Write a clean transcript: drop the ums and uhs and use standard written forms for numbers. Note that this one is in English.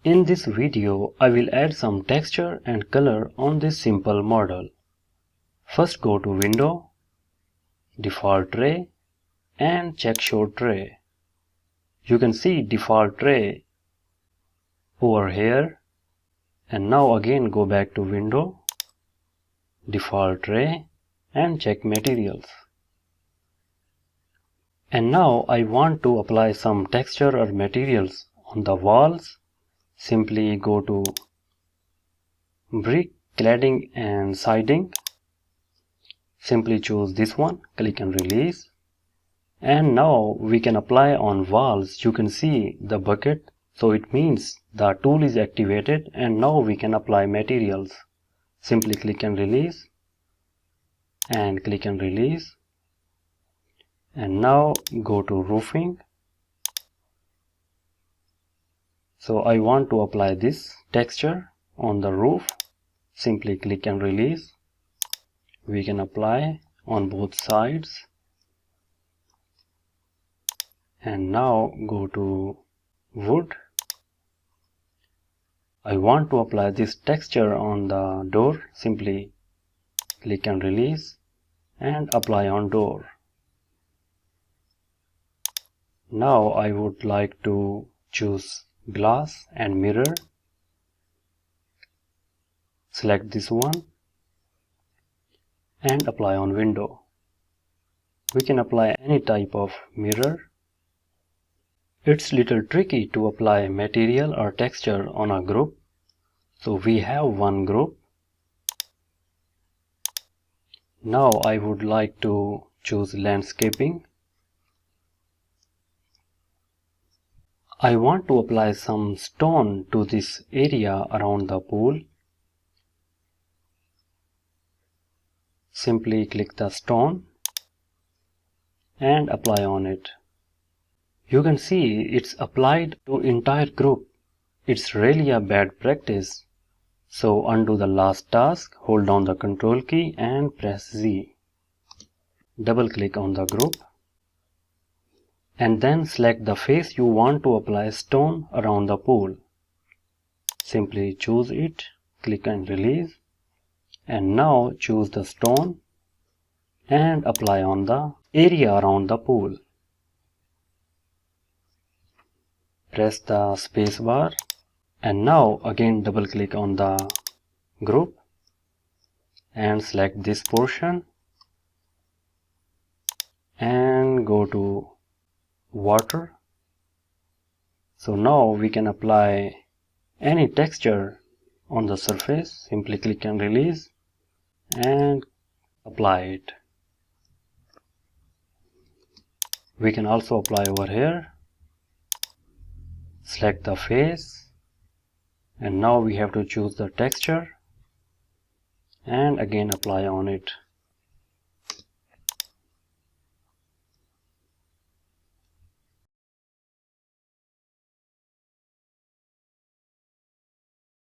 In this video, I will add some texture and color on this simple model. First go to Window, Default Tray and check Show Tray. You can see Default Tray over here, and now again go back to Window, Default Tray and check Materials. And now I want to apply some texture or materials on the walls. Simply go to Brick, Cladding and Siding. Simply choose this one, click and release. And now we can apply on walls. You can see the bucket, so it means the tool is activated, and now we can apply materials. Simply click and release and click and release. And now go to Roofing. So I want to apply this texture on the roof. Simply click and release. We can apply on both sides. And now go to Wood. I want to apply this texture on the door. Simply click and release and apply on door. Now I would like to choose Glass and Mirror. Select this one and apply on window. We can apply any type of mirror. It's little tricky to apply material or texture on a group. So we have one group. Now I would like to choose Landscaping. I want to apply some stone to this area around the pool. Simply click the stone and apply on it. You can see it's applied to entire group. It's really a bad practice. So undo the last task, hold down the Control key and press Z. Double click on the group. And then select the face you want to apply stone around the pool. Simply choose it, click and release. And now choose the stone and apply on the area around the pool. Press the space bar and now again double click on the group and select this portion and go to Water. So now we can apply any texture on the surface. Simply click and release and apply it. We can also apply over here. Select the face and now we have to choose the texture and again apply on it.